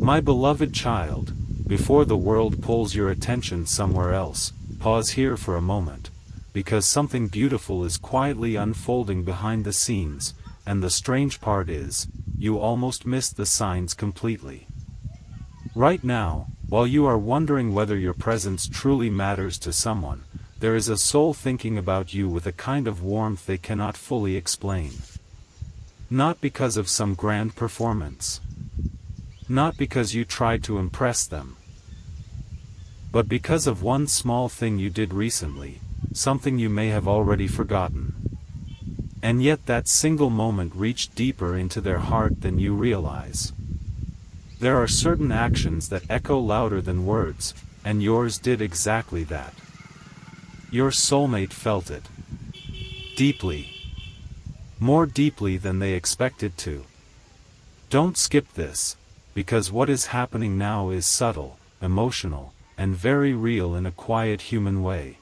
My beloved child, before the world pulls your attention somewhere else, pause here for a moment, because something beautiful is quietly unfolding behind the scenes, and the strange part is, you almost missed the signs completely. Right now, while you are wondering whether your presence truly matters to someone, there is a soul thinking about you with a kind of warmth they cannot fully explain. Not because of some grand performance. Not because you tried to impress them. But because of one small thing you did recently, something you may have already forgotten. And yet that single moment reached deeper into their heart than you realize. There are certain actions that echo louder than words, and yours did exactly that. Your soulmate felt it. Deeply. More deeply than they expected to. Don't skip this, because what is happening now is subtle, emotional, and very real in a quiet human way.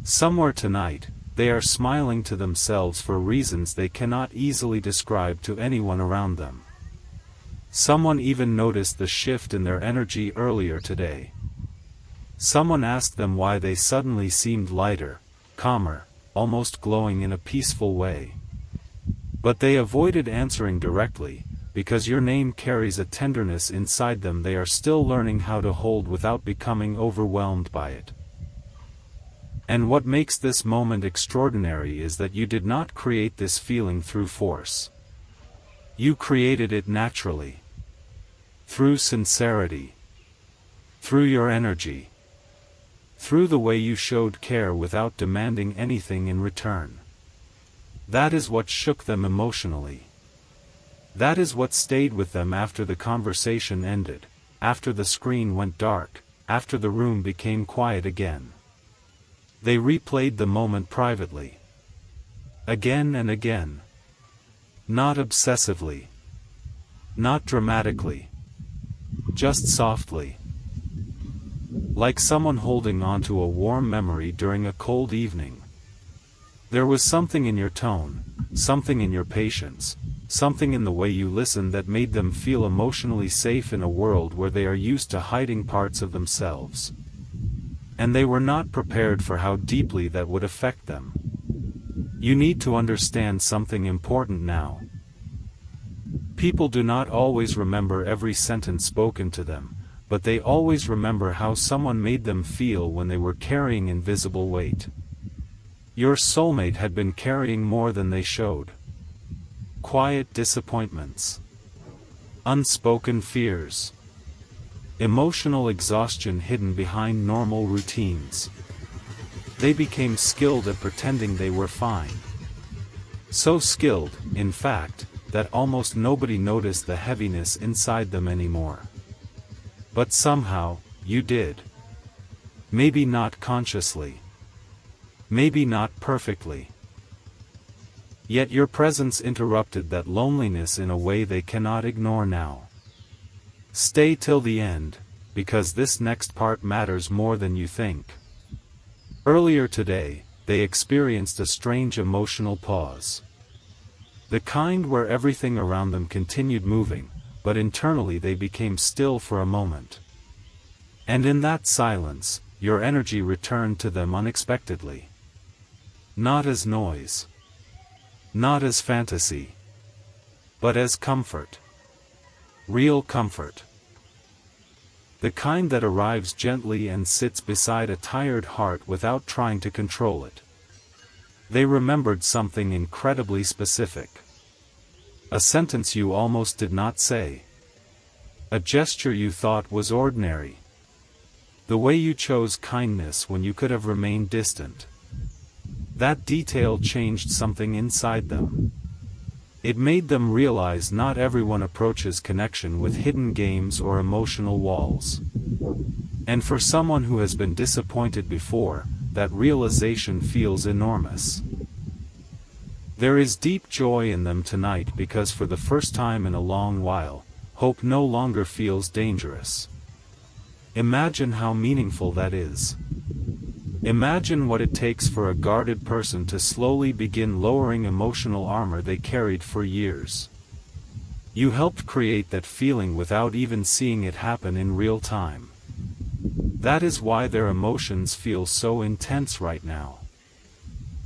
Somewhere tonight, they are smiling to themselves for reasons they cannot easily describe to anyone around them. Someone even noticed the shift in their energy earlier today. Someone asked them why they suddenly seemed lighter, calmer, almost glowing in a peaceful way. But they avoided answering directly, because your name carries a tenderness inside them they are still learning how to hold without becoming overwhelmed by it. And what makes this moment extraordinary is that you did not create this feeling through force. You created it naturally. Through sincerity. Through your energy. Through the way you showed care without demanding anything in return. That is what shook them emotionally. That is what stayed with them after the conversation ended, after the screen went dark, after the room became quiet again. They replayed the moment privately. Again and again. Not obsessively. Not dramatically. Just softly. Like someone holding onto a warm memory during a cold evening. There was something in your tone, something in your patience, something in the way you listened that made them feel emotionally safe in a world where they are used to hiding parts of themselves. And they were not prepared for how deeply that would affect them. You need to understand something important now. People do not always remember every sentence spoken to them, but they always remember how someone made them feel when they were carrying invisible weight. Your soulmate had been carrying more than they showed. Quiet disappointments. Unspoken fears. Emotional exhaustion hidden behind normal routines. They became skilled at pretending they were fine. So skilled, in fact, that almost nobody noticed the heaviness inside them anymore. But somehow, you did. Maybe not consciously. Maybe not perfectly. Yet your presence interrupted that loneliness in a way they cannot ignore now. Stay till the end, because this next part matters more than you think. Earlier today, they experienced a strange emotional pause. The kind where everything around them continued moving, but internally they became still for a moment. And in that silence, your energy returned to them unexpectedly. Not as noise. Not as fantasy. But as comfort. Real comfort. The kind that arrives gently and sits beside a tired heart without trying to control it. They remembered something incredibly specific. A sentence you almost did not say. A gesture you thought was ordinary. The way you chose kindness when you could have remained distant. That detail changed something inside them. It made them realize not everyone approaches connection with hidden games or emotional walls. And for someone who has been disappointed before, that realization feels enormous. There is deep joy in them tonight because for the first time in a long while, hope no longer feels dangerous. Imagine how meaningful that is. Imagine what it takes for a guarded person to slowly begin lowering emotional armor they carried for years. You helped create that feeling without even seeing it happen in real time. That is why their emotions feel so intense right now.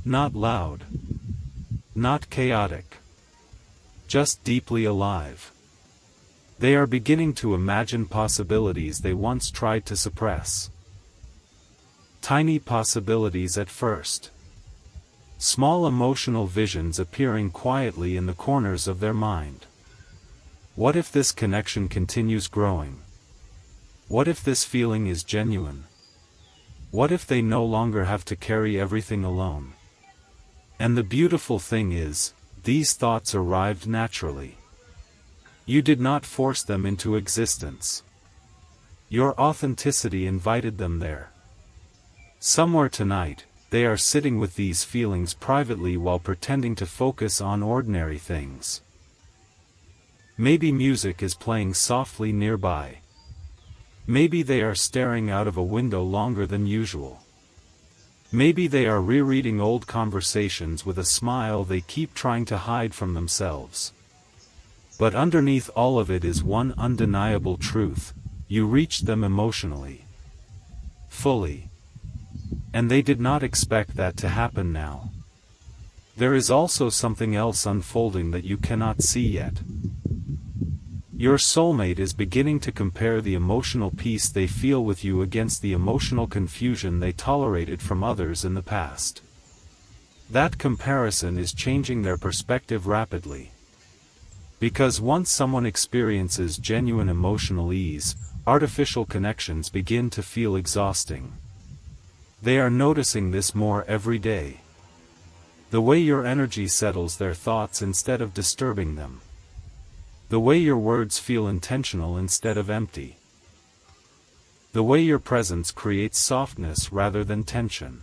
Not loud. Not chaotic. Just deeply alive. They are beginning to imagine possibilities they once tried to suppress. Tiny possibilities at first. Small emotional visions appearing quietly in the corners of their mind. What if this connection continues growing? What if this feeling is genuine? What if they no longer have to carry everything alone? And the beautiful thing is, these thoughts arrived naturally. You did not force them into existence. Your authenticity invited them there. Somewhere tonight, they are sitting with these feelings privately while pretending to focus on ordinary things. Maybe music is playing softly nearby. Maybe they are staring out of a window longer than usual. Maybe they are rereading old conversations with a smile they keep trying to hide from themselves. But underneath all of it is one undeniable truth: you reached them emotionally. Fully. And they did not expect that to happen now. There is also something else unfolding that you cannot see yet. Your soulmate is beginning to compare the emotional peace they feel with you against the emotional confusion they tolerated from others in the past. That comparison is changing their perspective rapidly. Because once someone experiences genuine emotional ease, artificial connections begin to feel exhausting. They are noticing this more every day. The way your energy settles their thoughts instead of disturbing them. The way your words feel intentional instead of empty. The way your presence creates softness rather than tension.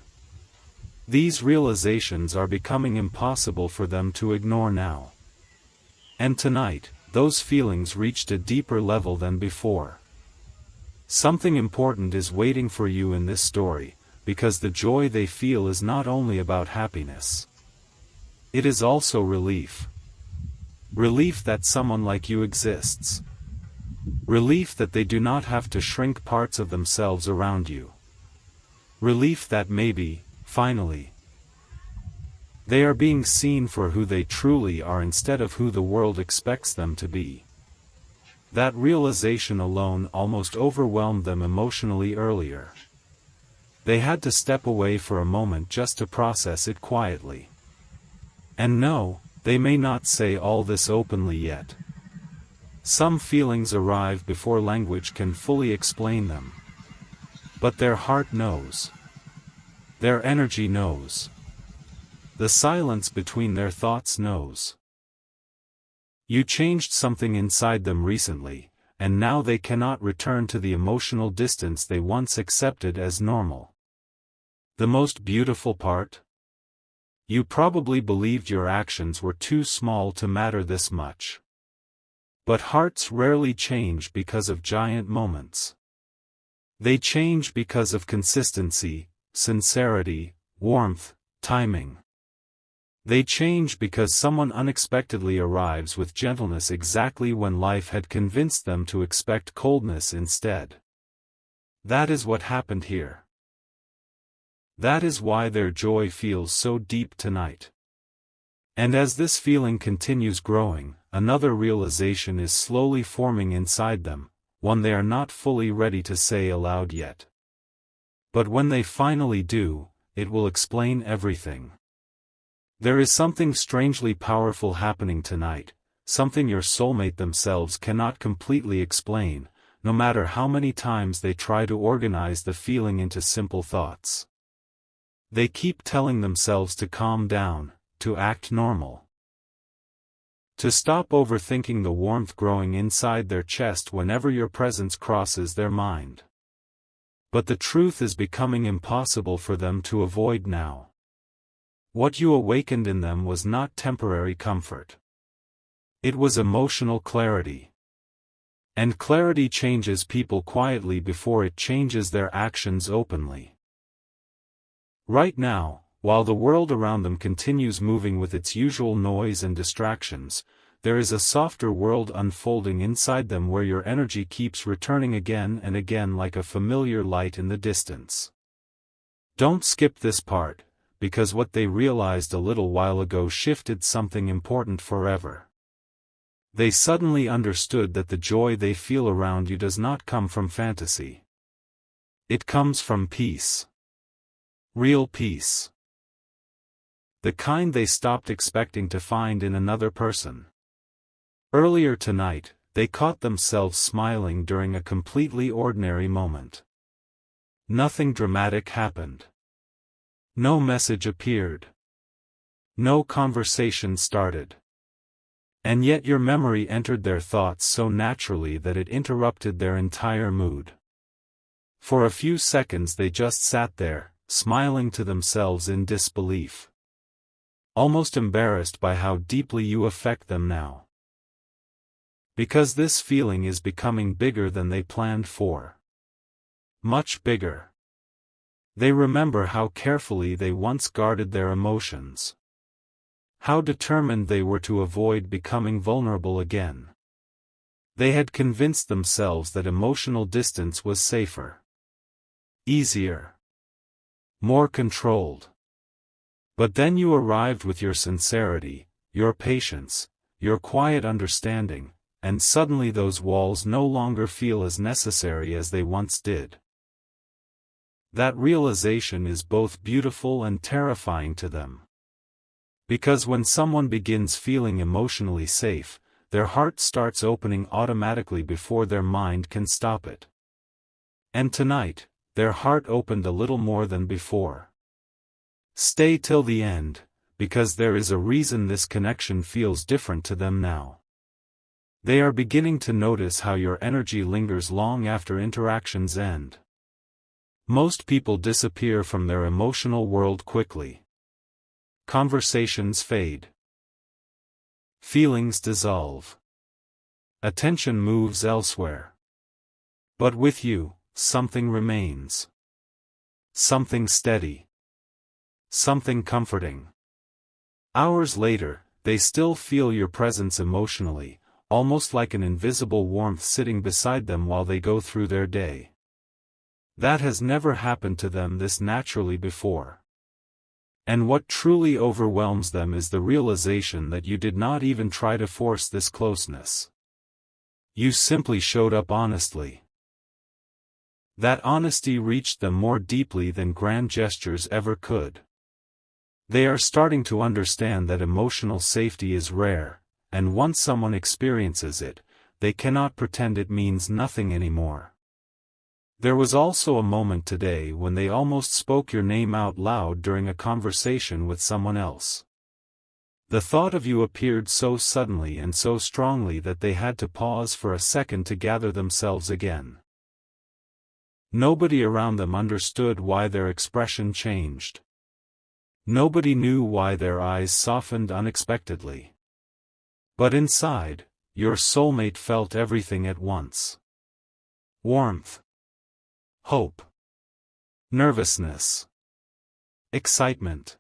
These realizations are becoming impossible for them to ignore now. And tonight, those feelings reached a deeper level than before. Something important is waiting for you in this story, because the joy they feel is not only about happiness. It is also relief. Relief that someone like you exists. Relief that they do not have to shrink parts of themselves around you. Relief that maybe, finally, they are being seen for who they truly are instead of who the world expects them to be. That realization alone almost overwhelmed them emotionally earlier. They had to step away for a moment just to process it quietly. And no, they may not say all this openly yet. Some feelings arrive before language can fully explain them. But their heart knows. Their energy knows. The silence between their thoughts knows. You changed something inside them recently, and now they cannot return to the emotional distance they once accepted as normal. The most beautiful part? You probably believed your actions were too small to matter this much. But hearts rarely change because of giant moments. They change because of consistency, sincerity, warmth, timing. They change because someone unexpectedly arrives with gentleness exactly when life had convinced them to expect coldness instead. That is what happened here. That is why their joy feels so deep tonight. And as this feeling continues growing, another realization is slowly forming inside them, one they are not fully ready to say aloud yet. But when they finally do, it will explain everything. There is something strangely powerful happening tonight, something your soulmate themselves cannot completely explain, no matter how many times they try to organize the feeling into simple thoughts. They keep telling themselves to calm down, to act normal. To stop overthinking the warmth growing inside their chest whenever your presence crosses their mind. But the truth is becoming impossible for them to avoid now. What you awakened in them was not temporary comfort. It was emotional clarity. And clarity changes people quietly before it changes their actions openly. Right now, while the world around them continues moving with its usual noise and distractions, there is a softer world unfolding inside them where your energy keeps returning again and again like a familiar light in the distance. Don't skip this part, because what they realized a little while ago shifted something important forever. They suddenly understood that the joy they feel around you does not come from fantasy. It comes from peace. Real peace. The kind they stopped expecting to find in another person. Earlier tonight, they caught themselves smiling during a completely ordinary moment. Nothing dramatic happened. No message appeared. No conversation started. And yet your memory entered their thoughts so naturally that it interrupted their entire mood. For a few seconds they just sat there, smiling to themselves in disbelief. Almost embarrassed by how deeply you affect them now. Because this feeling is becoming bigger than they planned for. Much bigger. They remember how carefully they once guarded their emotions. How determined they were to avoid becoming vulnerable again. They had convinced themselves that emotional distance was safer. Easier. More controlled. But then you arrived with your sincerity, your patience, your quiet understanding, and suddenly those walls no longer feel as necessary as they once did. That realization is both beautiful and terrifying to them. Because when someone begins feeling emotionally safe, their heart starts opening automatically before their mind can stop it. And tonight, their heart opened a little more than before. Stay till the end, because there is a reason this connection feels different to them now. They are beginning to notice how your energy lingers long after interactions end. Most people disappear from their emotional world quickly. Conversations fade. Feelings dissolve. Attention moves elsewhere. But with you, something remains. Something steady. Something comforting. Hours later, they still feel your presence emotionally, almost like an invisible warmth sitting beside them while they go through their day. That has never happened to them this naturally before. And what truly overwhelms them is the realization that you did not even try to force this closeness. You simply showed up honestly. That honesty reached them more deeply than grand gestures ever could. They are starting to understand that emotional safety is rare, and once someone experiences it, they cannot pretend it means nothing anymore. There was also a moment today when they almost spoke your name out loud during a conversation with someone else. The thought of you appeared so suddenly and so strongly that they had to pause for a second to gather themselves again. Nobody around them understood why their expression changed. Nobody knew why their eyes softened unexpectedly. But inside, your soulmate felt everything at once. Warmth. Hope. Nervousness. Excitement.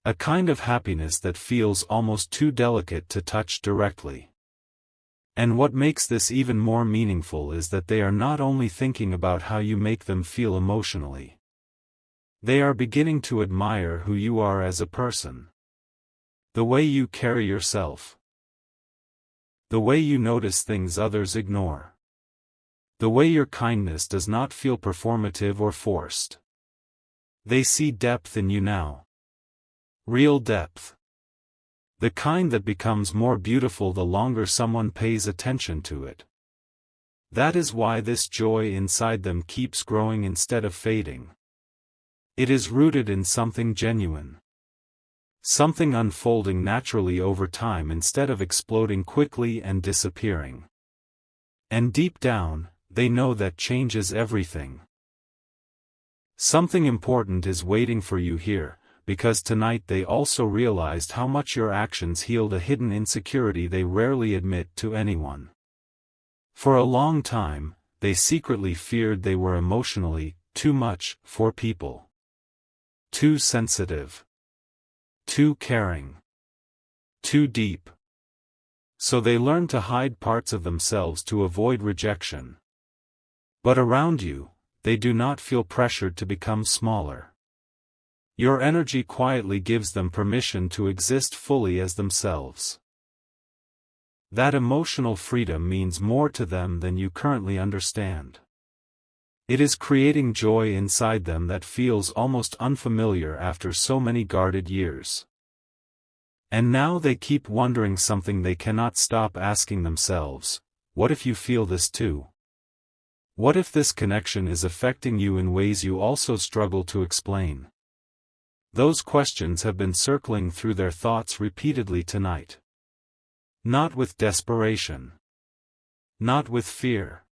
A kind of happiness that feels almost too delicate to touch directly. And what makes this even more meaningful is that they are not only thinking about how you make them feel emotionally. They are beginning to admire who you are as a person. The way you carry yourself. The way you notice things others ignore. The way your kindness does not feel performative or forced. They see depth in you now. Real depth. The kind that becomes more beautiful the longer someone pays attention to it. That is why this joy inside them keeps growing instead of fading. It is rooted in something genuine. Something unfolding naturally over time instead of exploding quickly and disappearing. And deep down, they know that changes everything. Something important is waiting for you here, because tonight they also realized how much your actions healed a hidden insecurity they rarely admit to anyone. For a long time, they secretly feared they were emotionally too much for people. Too sensitive. Too caring. Too deep. So they learn to hide parts of themselves to avoid rejection. But around you, they do not feel pressured to become smaller. Your energy quietly gives them permission to exist fully as themselves. That emotional freedom means more to them than you currently understand. It is creating joy inside them that feels almost unfamiliar after so many guarded years. And now they keep wondering something they cannot stop asking themselves: what if you feel this too? What if this connection is affecting you in ways you also struggle to explain? Those questions have been circling through their thoughts repeatedly tonight. Not with desperation. Not with fear.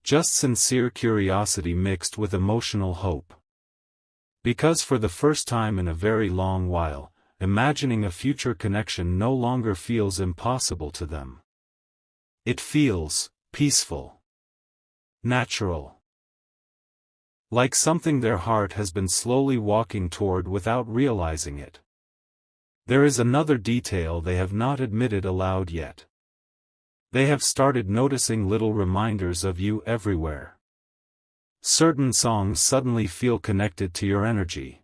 Just sincere curiosity mixed with emotional hope. Because for the first time in a very long while, imagining a future connection no longer feels impossible to them. It feels peaceful. Natural. Like something their heart has been slowly walking toward without realizing it. There is another detail they have not admitted aloud yet. They have started noticing little reminders of you everywhere. Certain songs suddenly feel connected to your energy.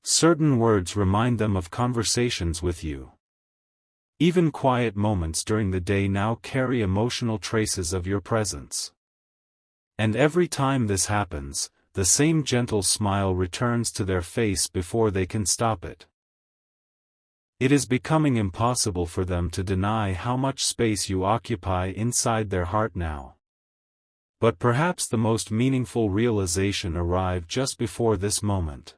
Certain words remind them of conversations with you. Even quiet moments during the day now carry emotional traces of your presence. And every time this happens, the same gentle smile returns to their face before they can stop it. It is becoming impossible for them to deny how much space you occupy inside their heart now. But perhaps the most meaningful realization arrived just before this moment.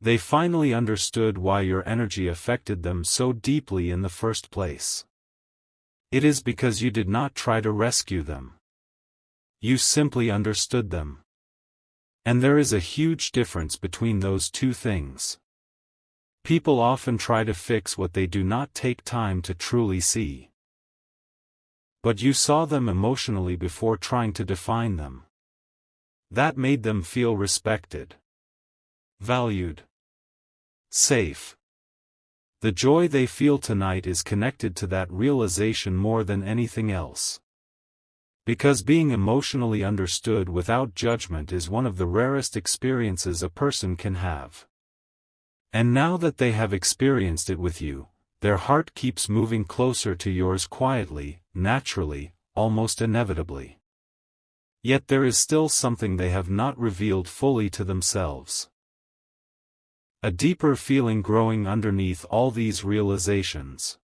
They finally understood why your energy affected them so deeply in the first place. It is because you did not try to rescue them. You simply understood them. And there is a huge difference between those two things. People often try to fix what they do not take time to truly see. But you saw them emotionally before trying to define them. That made them feel respected, valued, safe. The joy they feel tonight is connected to that realization more than anything else. Because being emotionally understood without judgment is one of the rarest experiences a person can have. And now that they have experienced it with you, their heart keeps moving closer to yours quietly, naturally, almost inevitably. Yet there is still something they have not revealed fully to themselves. A deeper feeling growing underneath all these realizations.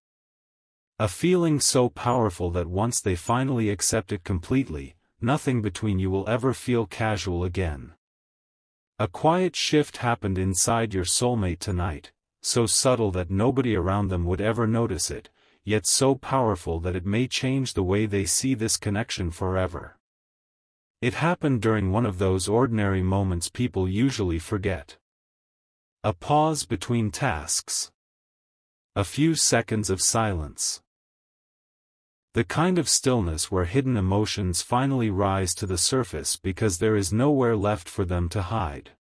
A feeling so powerful that once they finally accept it completely, nothing between you will ever feel casual again. A quiet shift happened inside your soulmate tonight, so subtle that nobody around them would ever notice it, yet so powerful that it may change the way they see this connection forever. It happened during one of those ordinary moments people usually forget. A pause between tasks. A few seconds of silence. The kind of stillness where hidden emotions finally rise to the surface because there is nowhere left for them to hide.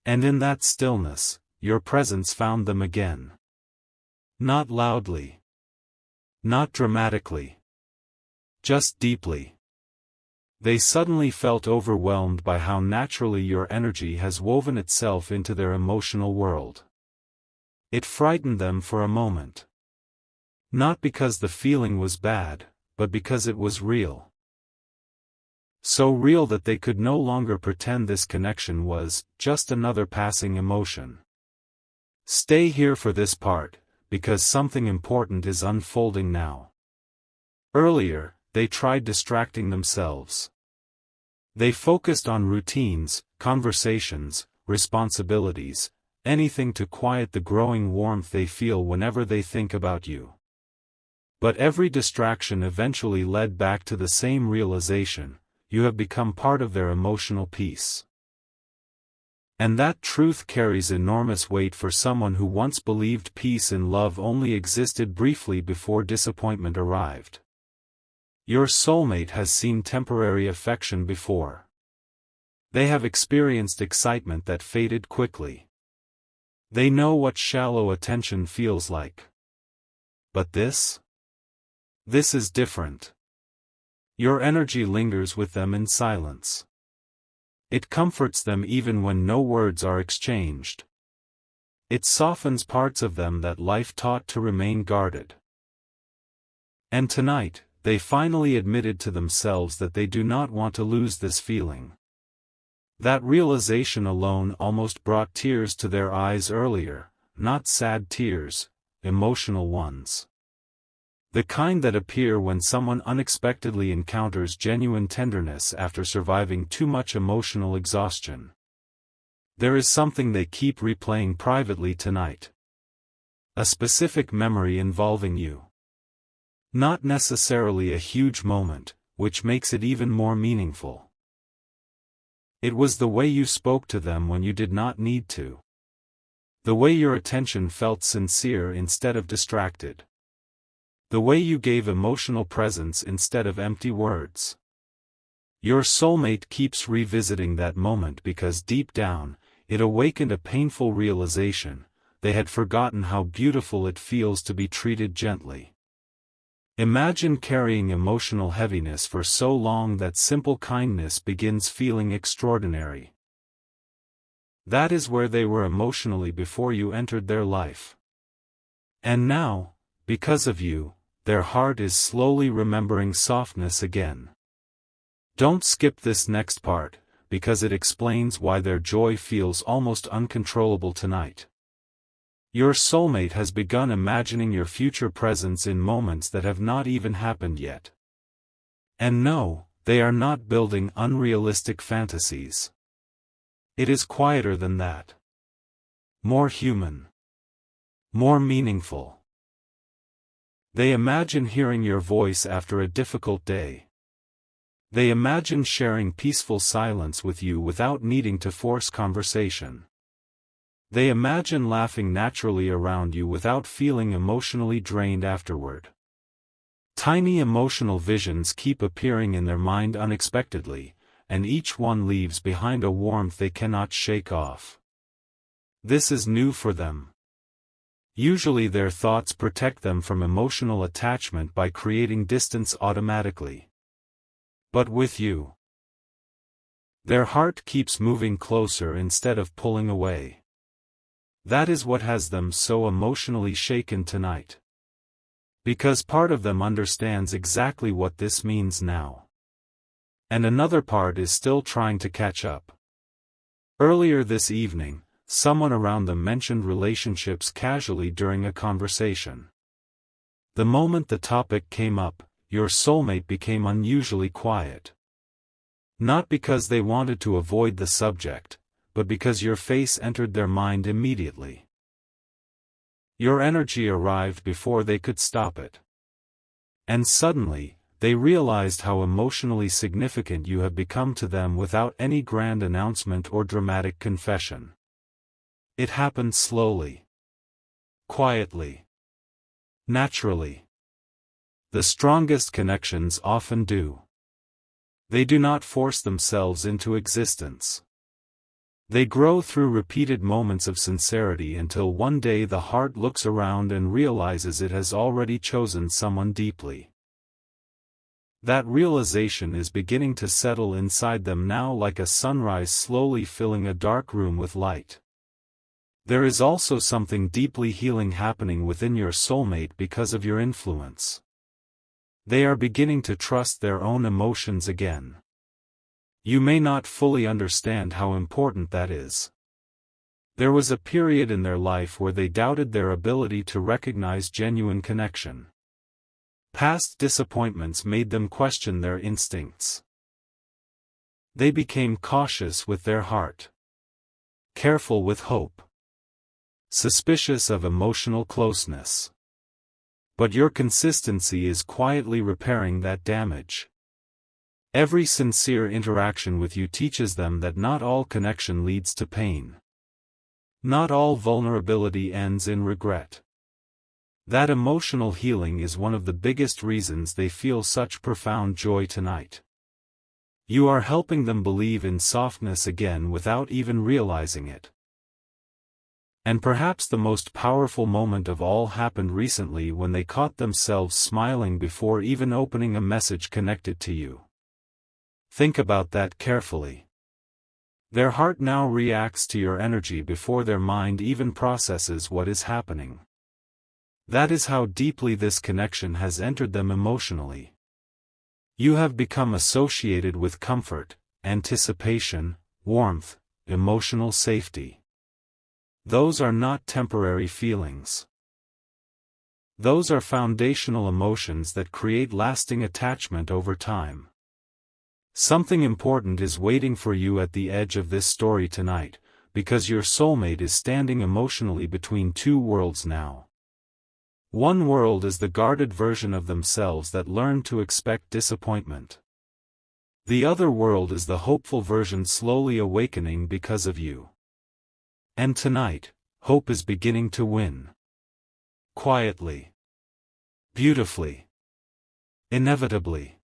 And in that stillness, your presence found them again. Not loudly. Not dramatically. Just deeply. They suddenly felt overwhelmed by how naturally your energy has woven itself into their emotional world. It frightened them for a moment. Not because the feeling was bad, but because it was real. So real that they could no longer pretend this connection was just another passing emotion. Stay here for this part, because something important is unfolding now. Earlier, they tried distracting themselves. They focused on routines, conversations, responsibilities, anything to quiet the growing warmth they feel whenever they think about you. But every distraction eventually led back to the same realization: you have become part of their emotional peace. And that truth carries enormous weight for someone who once believed peace and love only existed briefly before disappointment arrived. Your soulmate has seen temporary affection before. They have experienced excitement that faded quickly. They know what shallow attention feels like. But this? This is different. Your energy lingers with them in silence. It comforts them even when no words are exchanged. It softens parts of them that life taught to remain guarded. And tonight, they finally admitted to themselves that they do not want to lose this feeling. That realization alone almost brought tears to their eyes earlier, not sad tears, emotional ones. The kind that appear when someone unexpectedly encounters genuine tenderness after surviving too much emotional exhaustion. There is something they keep replaying privately tonight. A specific memory involving you. Not necessarily a huge moment, which makes it even more meaningful. It was the way you spoke to them when you did not need to. The way your attention felt sincere instead of distracted. The way you gave emotional presence instead of empty words. Your soulmate keeps revisiting that moment because deep down, it awakened a painful realization: they had forgotten how beautiful it feels to be treated gently. Imagine carrying emotional heaviness for so long that simple kindness begins feeling extraordinary. That is where they were emotionally before you entered their life. And now, because of you, their heart is slowly remembering softness again. Don't skip this next part, because it explains why their joy feels almost uncontrollable tonight. Your soulmate has begun imagining your future presence in moments that have not even happened yet. And no, they are not building unrealistic fantasies. It is quieter than that. More human. More meaningful. They imagine hearing your voice after a difficult day. They imagine sharing peaceful silence with you without needing to force conversation. They imagine laughing naturally around you without feeling emotionally drained afterward. Tiny emotional visions keep appearing in their mind unexpectedly, and each one leaves behind a warmth they cannot shake off. This is new for them. Usually their thoughts protect them from emotional attachment by creating distance automatically. But with you, their heart keeps moving closer instead of pulling away. That is what has them so emotionally shaken tonight. Because part of them understands exactly what this means now. And another part is still trying to catch up. Earlier this evening, someone around them mentioned relationships casually during a conversation. The moment the topic came up, your soulmate became unusually quiet. Not because they wanted to avoid the subject, but because your face entered their mind immediately. Your energy arrived before they could stop it. And suddenly, they realized how emotionally significant you have become to them without any grand announcement or dramatic confession. It happened slowly. Quietly. Naturally. The strongest connections often do. They do not force themselves into existence. They grow through repeated moments of sincerity until one day the heart looks around and realizes it has already chosen someone deeply. That realization is beginning to settle inside them now, like a sunrise slowly filling a dark room with light. There is also something deeply healing happening within your soulmate because of your influence. They are beginning to trust their own emotions again. You may not fully understand how important that is. There was a period in their life where they doubted their ability to recognize genuine connection. Past disappointments made them question their instincts. They became cautious with their heart. Careful with hope. Suspicious of emotional closeness. But your consistency is quietly repairing that damage. Every sincere interaction with you teaches them that not all connection leads to pain. Not all vulnerability ends in regret. That emotional healing is one of the biggest reasons they feel such profound joy tonight. You are helping them believe in softness again without even realizing it. And perhaps the most powerful moment of all happened recently when they caught themselves smiling before even opening a message connected to you. Think about that carefully. Their heart now reacts to your energy before their mind even processes what is happening. That is how deeply this connection has entered them emotionally. You have become associated with comfort, anticipation, warmth, emotional safety. Those are not temporary feelings. Those are foundational emotions that create lasting attachment over time. Something important is waiting for you at the edge of this story tonight, because your soulmate is standing emotionally between two worlds now. One world is the guarded version of themselves that learned to expect disappointment. The other world is the hopeful version slowly awakening because of you. And tonight, hope is beginning to win. Quietly. Beautifully. Inevitably.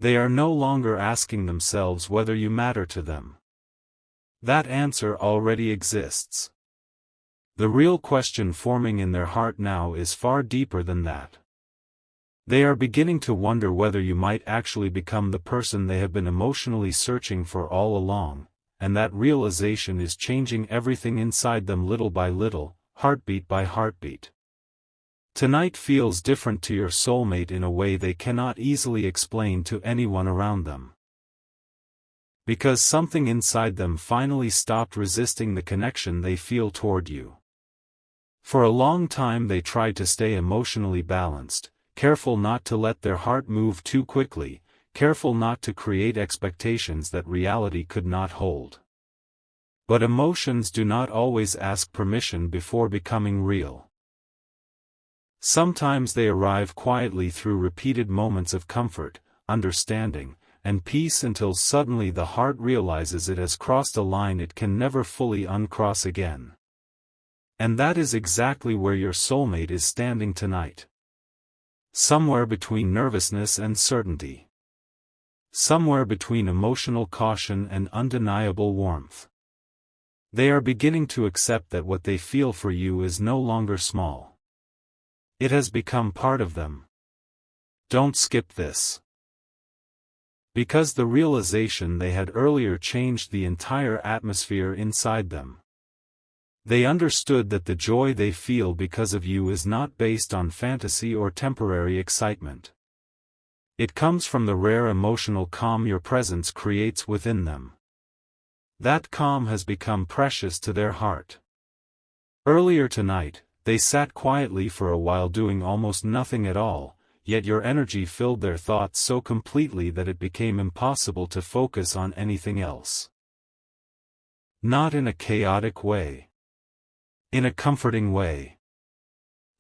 They are no longer asking themselves whether you matter to them. That answer already exists. The real question forming in their heart now is far deeper than that. They are beginning to wonder whether you might actually become the person they have been emotionally searching for all along, and that realization is changing everything inside them little by little, heartbeat by heartbeat. Tonight feels different to your soulmate in a way they cannot easily explain to anyone around them. Because something inside them finally stopped resisting the connection they feel toward you. For a long time they tried to stay emotionally balanced, careful not to let their heart move too quickly, careful not to create expectations that reality could not hold. But emotions do not always ask permission before becoming real. Sometimes they arrive quietly through repeated moments of comfort, understanding, and peace until suddenly the heart realizes it has crossed a line it can never fully uncross again. And that is exactly where your soulmate is standing tonight. Somewhere between nervousness and certainty. Somewhere between emotional caution and undeniable warmth. They are beginning to accept that what they feel for you is no longer small. It has become part of them. Don't skip this. Because the realization they had earlier changed the entire atmosphere inside them. They understood that the joy they feel because of you is not based on fantasy or temporary excitement. It comes from the rare emotional calm your presence creates within them. That calm has become precious to their heart. Earlier tonight, they sat quietly for a while doing almost nothing at all, yet your energy filled their thoughts so completely that it became impossible to focus on anything else. Not in a chaotic way. In a comforting way.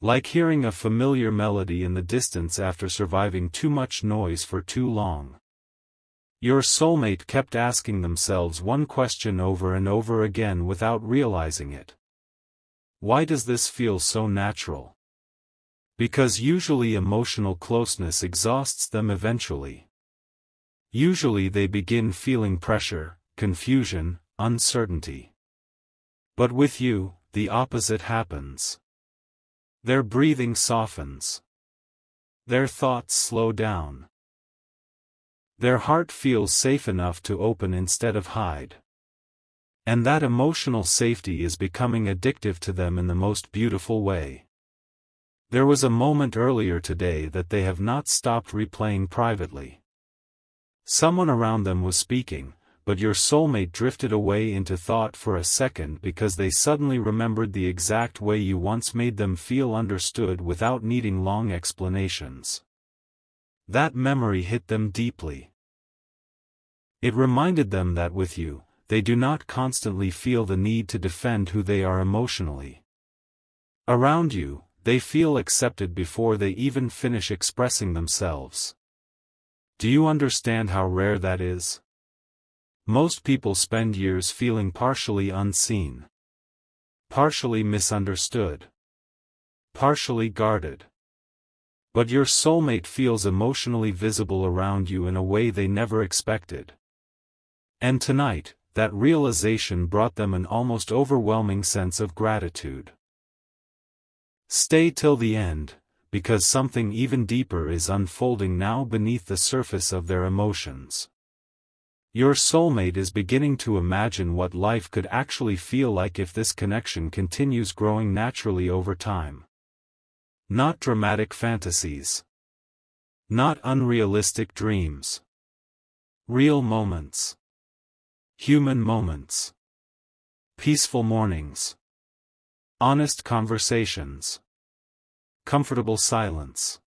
Like hearing a familiar melody in the distance after surviving too much noise for too long. Your soulmate kept asking themselves one question over and over again without realizing it. Why does this feel so natural? Because usually emotional closeness exhausts them eventually. Usually they begin feeling pressure, confusion, uncertainty. But with you, the opposite happens. Their breathing softens. Their thoughts slow down. Their heart feels safe enough to open instead of hide. And that emotional safety is becoming addictive to them in the most beautiful way. There was a moment earlier today that they have not stopped replaying privately. Someone around them was speaking, but your soulmate drifted away into thought for a second because they suddenly remembered the exact way you once made them feel understood without needing long explanations. That memory hit them deeply. It reminded them that with you, they do not constantly feel the need to defend who they are emotionally. Around you, they feel accepted before they even finish expressing themselves. Do you understand how rare that is? Most people spend years feeling partially unseen. Partially misunderstood. Partially guarded. But your soulmate feels emotionally visible around you in a way they never expected. And tonight, That realization brought them an almost overwhelming sense of gratitude. Stay till the end, because something even deeper is unfolding now beneath the surface of their emotions. Your soulmate is beginning to imagine what life could actually feel like if this connection continues growing naturally over time. Not dramatic fantasies. Not unrealistic dreams. Real moments. Human moments. Peaceful mornings. Honest conversations. Comfortable silence.